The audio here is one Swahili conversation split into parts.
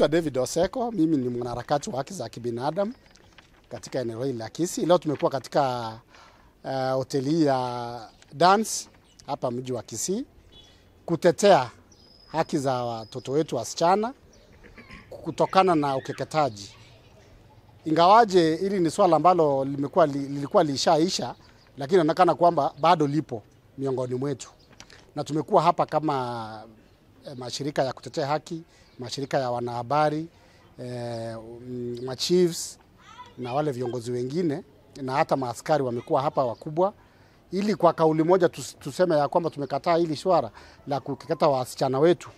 Naitwa David Oseko, mimi ni mwanaharakati wa haki za kibinadamu katika eneo hili la Kisii. Leo tumekuwa katika hoteli ya Dance hapa mji wa Kisii kutetea haki za watoto wetu wasichana kutokana na ukeketaji. Ingawaje hili ni swala ambalo lilikuwa lishaisha, lakini inaonekana kwamba bado lipo miongoni mwetu. Na tumekuwa hapa kama mashirika ya kutetea haki, mashirika ya wanahabari, machiefs na wale viongozi wengine na hata maaskari wamekuwa hapa wakubwa, ili kwa kauli moja tuseme ya kwamba tumekataa hili swala la kukeketa wasichana wetu,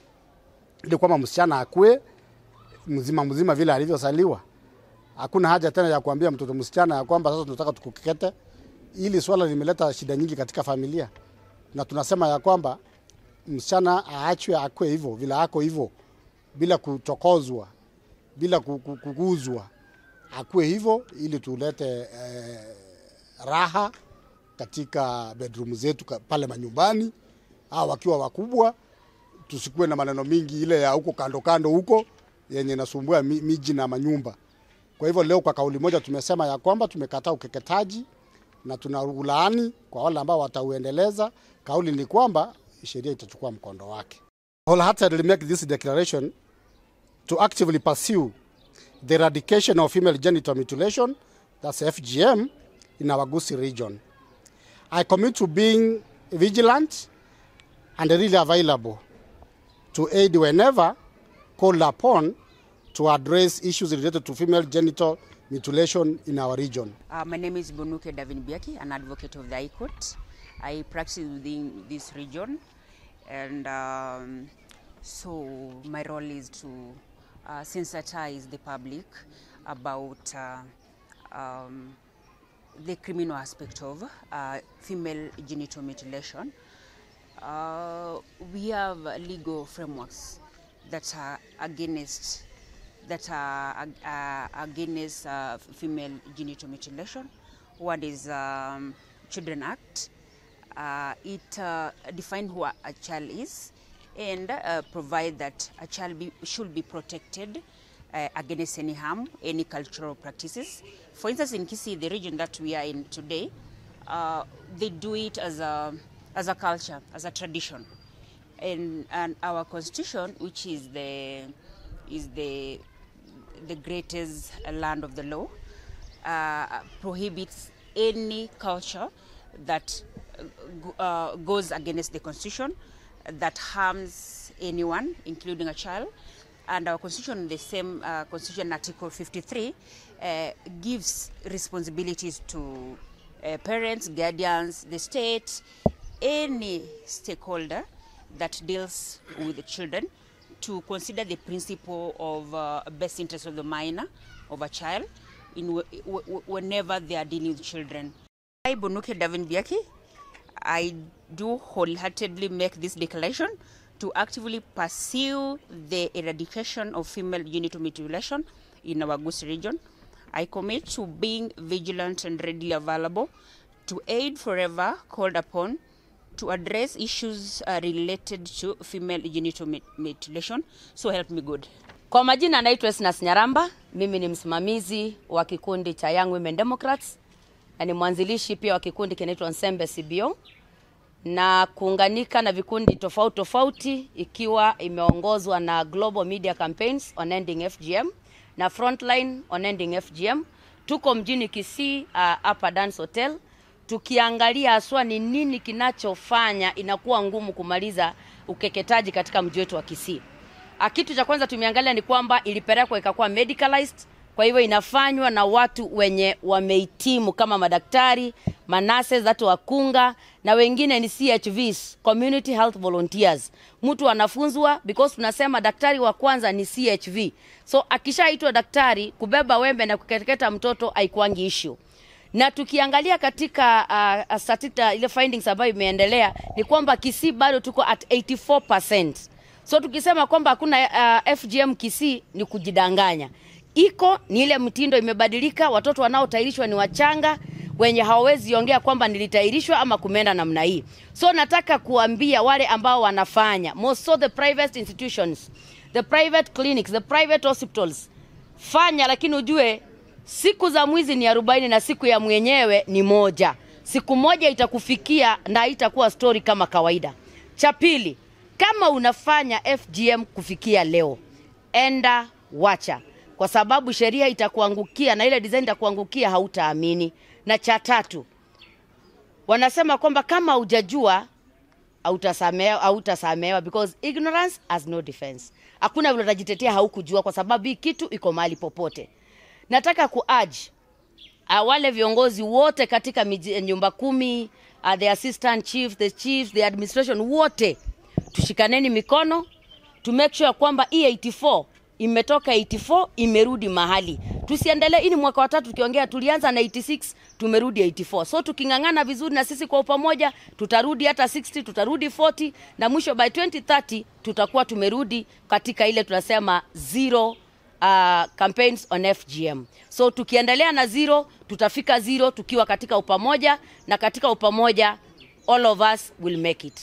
ili kwamba msichana akue mzima vile alivyozaliwa. Hakuna haja tena ya kuambia mtoto msichana ya kwamba sasa tunataka tukukekete. Hili swala limeleta shida nyingi katika familia, na tunasema ya kwamba msichana aachwe akue hivyo vile ako hivyo, bila kutokozwa, bila kuguzwa, akue hivyo, ili tulete raha katika bedroom zetu pale manyumbani au wakiwa wakubwa. Tusikuwe na maneno mingi ile ya huko kando huko yenye nasumbua miji na manyumba. Kwa hivyo leo kwa kauli moja tumesema ya kwamba tumekataa ukeketaji na tunalaani kwa wale ambao watauendeleza. Kauli ni kwamba sheria itachukua mkondo wake. Wholeheartedly make this declaration to actively pursue the eradication of female genital mutilation, that's FGM, in our Gusii region. I commit to being vigilant and really available to aid whenever called upon to address issues related to female genital mutilation in our region. My name is Bonuke Davinbiaki, an advocate of the High Court. I practice within this region, and so my role is to sensitize the public about the criminal aspect of female genital mutilation. We have legal frameworks that are against female genital mutilation. One is Children Act. It defines who a child is and provide that a child should be protected against any harm, any cultural practices. For instance, in Gusii, the region that we are in today, they do it as a culture, as a tradition, and our constitution, which is the greatest land of the law, prohibits any culture that goes against the constitution, that harms anyone, including a child. And our constitution, the same constitution, Article 53, gives responsibilities to parents, guardians, the state, any stakeholder that deals with the children, to consider the principle of best interest of the minor, of a child, whenever they are dealing with children. I, Bonuke Davinbiaki, I do wholeheartedly make this declaration to actively pursue the eradication of female genital mutilation in our Gusii region. I commit to being vigilant and readily available to aid forever called upon to address issues related to female genital mutilation. So help me God. Kwa majina naitwa Esnas Nyaramba, mimi ni msimamizi wa kikundi cha Young Women Democrats na ni mwanzilishi pia wa kikundi kinaitwa Nsembe CBO, na kuunganika na vikundi tofauti ikiwa imeongozwa na Global Media Campaigns on Ending FGM na Frontline on Ending FGM. Tuko mjini Kisii hapa Dance Hotel, tukiangalia haswa ni nini kinachofanya inakuwa ngumu kumaliza ukeketaji katika mji wetu wa Kisii. Kitu cha kwanza tumeangalia ni kwamba ilipelekwa ikakuwa medicalized, kwa hivyo inafanywa na watu wenye wamehitimu kama madaktari, manurses, watu wakunga, na wengine ni CHVs, community health volunteers. Mtu anafunzwa because tunasema daktari wa kwanza ni CHV. So akishaitwa daktari, kubeba wembe na kukeketa mtoto haikuangi issue. Na tukiangalia katika statista ile findings ambayo imeendelea ni kwamba Kisii bado tuko at 84%. So tukisema kwamba hakuna FGM Kisii ni kujidanganya. Iko ni ile mtindo imebadilika, watoto wanaotahirishwa ni wachanga wenye hawawezi ongea kwamba nilitahirishwa ama kumeenda namna hii. So nataka kuambia wale ambao wanafanya, most of the private institutions the private clinics, the private hospitals. Fanya, lakini ujue siku za mwizi ni 40 na siku ya mwenyewe ni moja. Siku moja itakufikia na itakuwa story kama kawaida. Cha pili, kama unafanya FGM kufikia leo, enda wacha, kwa sababu sheria itakuangukia na ile design itakuangukia, hautaamini. Na cha tatu, wanasema kwamba kama hujajua hautasamehewa because ignorance has no defense. Hakuna vile utajitetea haukujua, kwa sababu hii kitu iko mahali popote. Nataka kuurge wale viongozi wote katika nyumba 10, the assistant chief, the chiefs, the administration, wote tushikaneni mikono to make sure kwamba E84 imetoka 84 imerudi mahali. Tusiendelee, ini mwaka wa 3 tukiongea, tulianza na 86 tumerudi 84. So tukingangana vizuri na sisi kwa pamoja, tutarudi hata 60, tutarudi 40, na mwisho by 2030 tutakuwa tumerudi katika ile tunasema zero campaigns on FGM. So tukiendelea na zero, tutafika zero tukiwa katika upamoja, na katika upamoja all of us will make it.